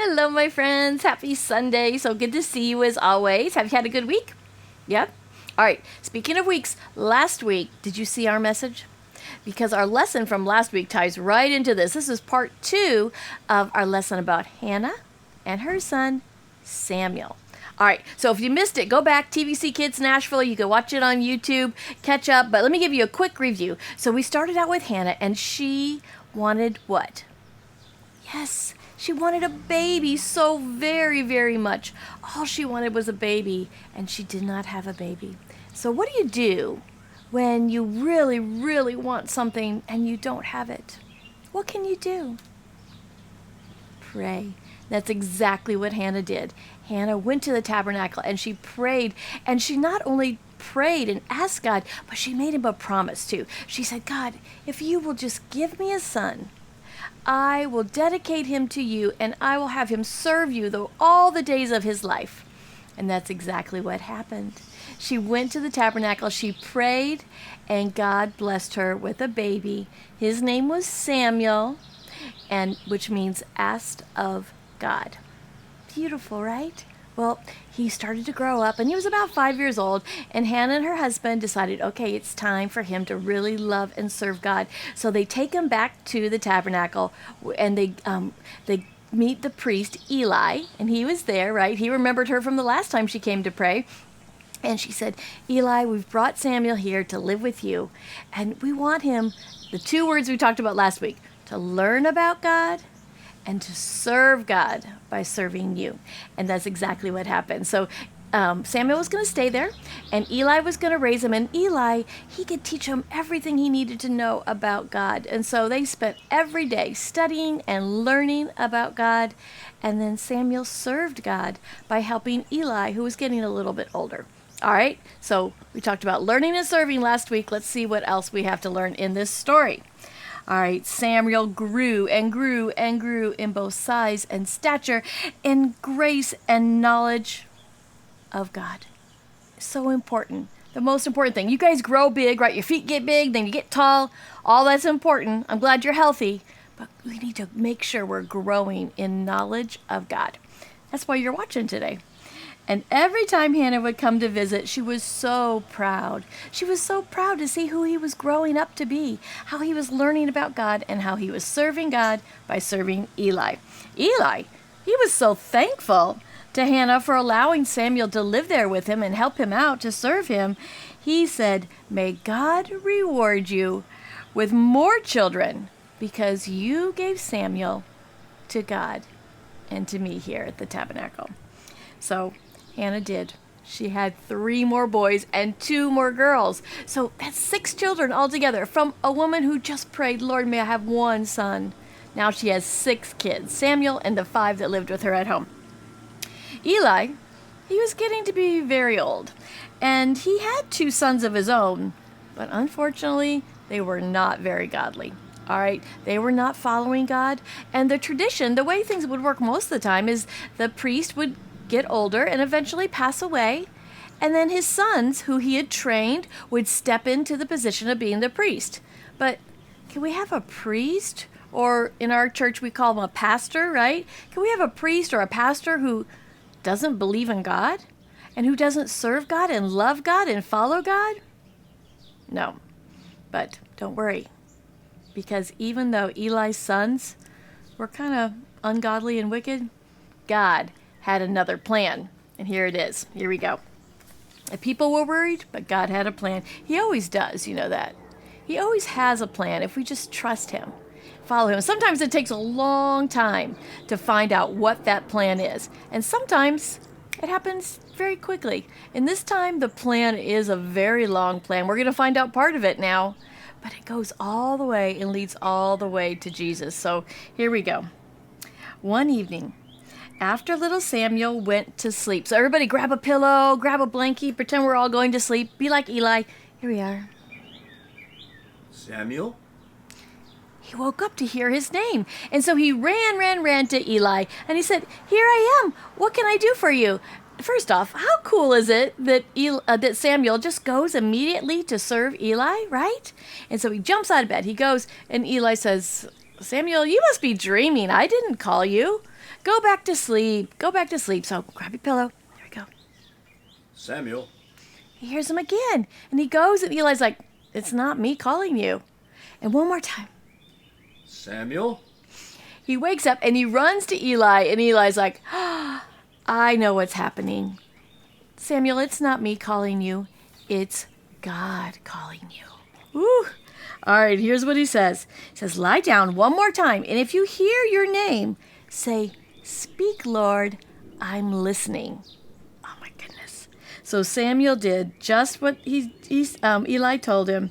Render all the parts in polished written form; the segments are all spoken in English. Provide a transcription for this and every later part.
Hello, my friends. Happy Sunday. So good to see you as always. Have you had a good week? Yep. All right. Speaking of weeks, last week, did you see our message? Because our lesson from last week ties right into this. This is part 2 of our lesson about Hannah and her son, Samuel. All right, so if you missed it, go back, TVC Kids Nashville. You can watch it on YouTube, catch up. But let me give you a quick review. So we started out with Hannah, and she wanted what? Yes, she wanted a baby so very, very much. All she wanted was a baby, and she did not have a baby. So what do you do when you really, really want something and you don't have it? What can you do? Pray. That's exactly what Hannah did. Hannah went to the tabernacle and she prayed, and she not only prayed and asked God, but she made him a promise too. She said, God, if you will just give me a son, I will dedicate him to you, and I will have him serve you all the days of his life. And that's exactly what happened. She went to the tabernacle, she prayed, and God blessed her with a baby. His name was Samuel, and which means asked of God. Beautiful, right? Well, he started to grow up, and he was about 5 years old, and Hannah and her husband decided, okay, it's time for him to really love and serve God. So they take him back to the tabernacle, and they meet the priest, Eli, and he was there, right? He remembered her from the last time she came to pray. And she said, Eli, we've brought Samuel here to live with you, and we want him, the 2 words we talked about last week, to learn about God and to serve God by serving you. And that's exactly what happened. So Samuel was going to stay there, and Eli was going to raise him. And Eli, he could teach him everything he needed to know about God. And so they spent every day studying and learning about God. And then Samuel served God by helping Eli, who was getting a little bit older. All right, so we talked about learning and serving last week. Let's see what else we have to learn in this story. All right, Samuel grew and grew and grew in both size and stature, in grace and knowledge of God. So important. The most important thing. You guys grow big, right? Your feet get big, then you get tall. All that's important. I'm glad you're healthy. But we need to make sure we're growing in knowledge of God. That's why you're watching today. And every time Hannah would come to visit, she was so proud. She was so proud to see who he was growing up to be, how he was learning about God, and how he was serving God by serving Eli. Eli, he was so thankful to Hannah for allowing Samuel to live there with him and help him out to serve him. He said, may God reward you with more children because you gave Samuel to God and to me here at the tabernacle. So Hannah did. She had 3 more boys and 2 more girls. So that's 6 children altogether from a woman who just prayed, Lord, may I have one son. Now she has 6 kids, Samuel and the 5 that lived with her at home. Eli, he was getting to be very old, and he had 2 sons of his own, but unfortunately, they were not very godly. All right, they were not following God, and the tradition, the way things would work most of the time is the priest would get older and eventually pass away, and then his sons, who he had trained, would step into the position of being the priest. But can we have a priest, or in our church we call him a pastor, right? Can we have a priest or a pastor who doesn't believe in God and who doesn't serve God and love God and follow God? No, but don't worry, because even though Eli's sons were kind of ungodly and wicked, God had another plan, and here it is. Here we go. The people were worried, but God had a plan. He always does, you know that. He always has a plan if we just trust him, follow him. Sometimes it takes a long time to find out what that plan is, and sometimes it happens very quickly. And this time the plan is a very long plan. We're going to find out part of it now, but it goes all the way and leads all the way to Jesus. So here we go. One evening, after little Samuel went to sleep. So everybody grab a pillow, grab a blankie, pretend we're all going to sleep. Be like Eli. Here we are. Samuel? He woke up to hear his name. And so he ran to Eli. And he said, here I am. What can I do for you? First off, how cool is it that that Samuel just goes immediately to serve Eli, right? And so he jumps out of bed. He goes, and Eli says, Samuel, you must be dreaming. I didn't call you. Go back to sleep. Go back to sleep. So grab your pillow. There we go. Samuel. He hears him again. And he goes, and Eli's like, it's not me calling you. And one more time. Samuel. He wakes up and he runs to Eli, and Eli's like, I know what's happening. Samuel, it's not me calling you. It's God calling you. Woo. All right, here's what he says. He says, lie down one more time, and if you hear your name, say, speak, Lord, I'm listening. Oh, my goodness. So Samuel did just what Eli told him,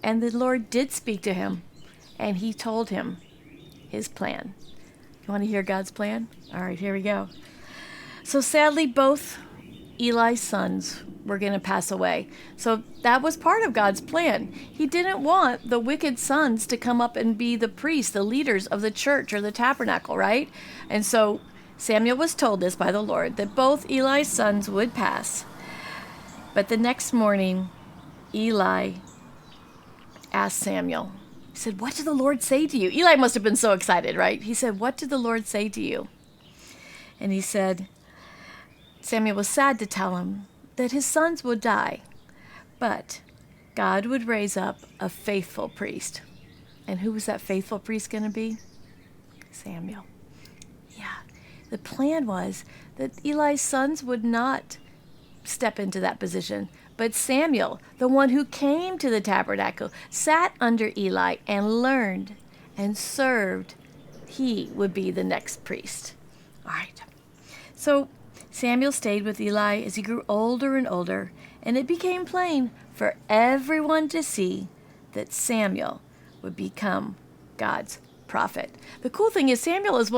and the Lord did speak to him, and he told him his plan. You want to hear God's plan? All right, here we go. So sadly, both Eli's sons were going to pass away. So that was part of God's plan. He didn't want the wicked sons to come up and be the priests, the leaders of the church or the tabernacle, right? And so Samuel was told this by the Lord, that both Eli's sons would pass. But the next morning, Eli asked Samuel, he said, what did the Lord say to you? Eli must have been so excited, right? He said, what did the Lord say to you? And he said, Samuel was sad to tell him that his sons would die, but God would raise up a faithful priest. And who was that faithful priest going to be? Samuel. Yeah. The plan was that Eli's sons would not step into that position, but Samuel, the one who came to the tabernacle, sat under Eli and learned and served, he would be the next priest. All right. So Samuel stayed with Eli as he grew older and older, and it became plain for everyone to see that Samuel would become God's prophet. The cool thing is Samuel is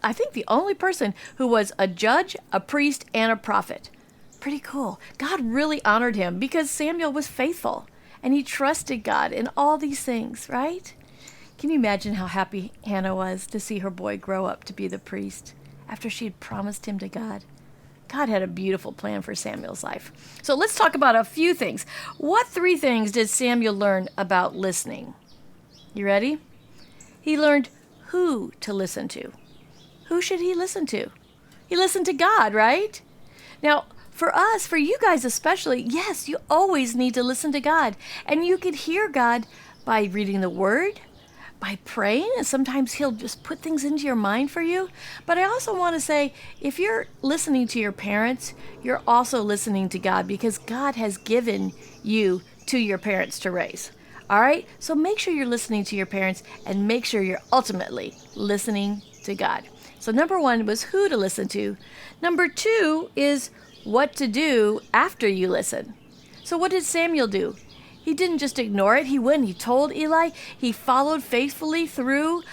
I think the only person who was a judge, a priest, and a prophet. Pretty cool. God really honored him because Samuel was faithful, and he trusted God in all these things, right? Can you imagine how happy Hannah was to see her boy grow up to be the priest after she had promised him to God? God had a beautiful plan for Samuel's life. So let's talk about a few things. What 3 things did Samuel learn about listening? You ready? He learned who to listen to. Who should he listen to? He listened to God, right? Now, for us, for you guys especially, yes, you always need to listen to God. And you could hear God by reading the Word, by praying, and sometimes he'll just put things into your mind for you. But I also want to say, if you're listening to your parents, you're also listening to God because God has given you to your parents to raise. All right? So make sure you're listening to your parents and make sure you're ultimately listening to God. So number 1 was who to listen to. Number 2 is what to do after you listen. So what did Samuel do? He didn't just ignore it. He went. He told Eli. He followed faithfully through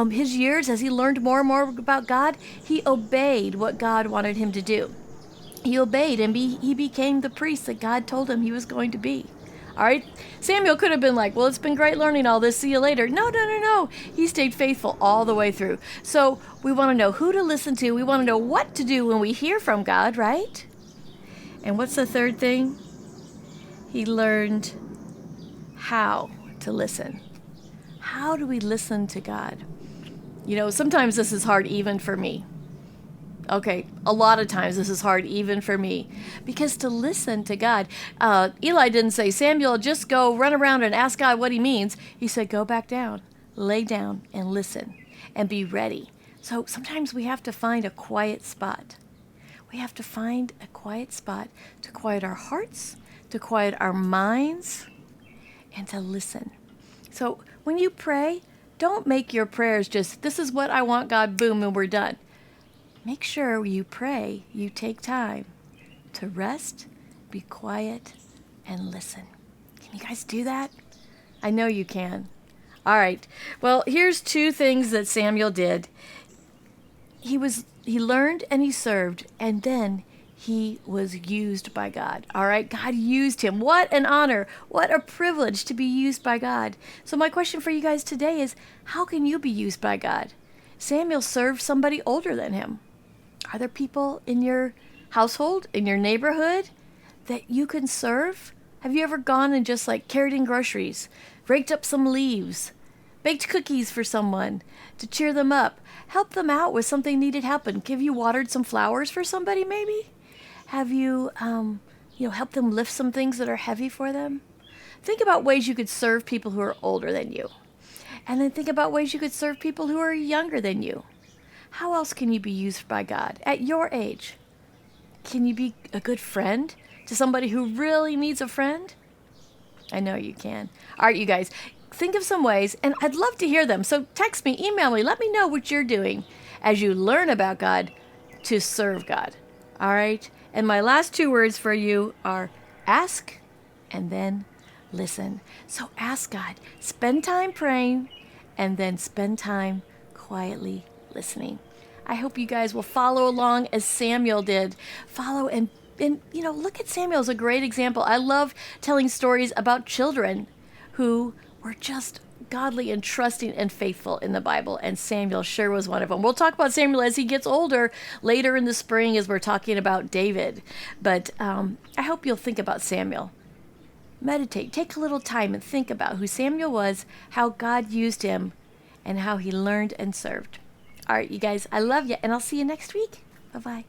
his years as he learned more and more about God. He obeyed what God wanted him to do. He obeyed, and he became the priest that God told him he was going to be. All right? Samuel could have been like, well, it's been great learning all this. See you later. No. He stayed faithful all the way through. So we want to know who to listen to. We want to know what to do when we hear from God, right? And what's the third thing? He learned how to listen. How do we listen to God? You know, sometimes this is hard even for me. Okay, a lot of times this is hard even for me. Because to listen to God, Eli didn't say, Samuel, just go run around and ask God what he means. He said, go back down, lay down and listen and be ready. So sometimes we have to find a quiet spot. We have to find a quiet spot to quiet our hearts, to quiet our minds, and to listen. So when you pray, don't make your prayers just, this is what I want, God, boom, and we're done. Make sure when you pray, you take time to rest, be quiet, and listen. Can you guys do that? I know you can. All right. Well, here's 2 things that Samuel did. He learned and he served, and then he was used by God. All right? God used him. What an honor. What a privilege to be used by God. So my question for you guys today is, how can you be used by God? Samuel served somebody older than him. Are there people in your household, in your neighborhood, that you can serve? Have you ever gone and just like carried in groceries, raked up some leaves, baked cookies for someone to cheer them up, help them out with something needed help, and have you watered some flowers for somebody maybe? Have you, helped them lift some things that are heavy for them? Think about ways you could serve people who are older than you. And then think about ways you could serve people who are younger than you. How else can you be used by God at your age? Can you be a good friend to somebody who really needs a friend? I know you can. All right, you guys, think of some ways, and I'd love to hear them. So text me, email me, let me know what you're doing as you learn about God to serve God. All right? And my last 2 words for you are ask and then listen. So ask God, spend time praying, and then spend time quietly listening. I hope you guys will follow along as Samuel did. Follow and look at Samuel as a great example. I love telling stories about children who were just godly and trusting and faithful in the Bible, and Samuel sure was one of them. We'll talk about Samuel as he gets older later in the spring as we're talking about David. But I hope you'll think about Samuel. Meditate, take a little time and think about who Samuel was, how God used him, and how he learned and served. All right, you guys, I love you, and I'll see you next week. Bye-bye.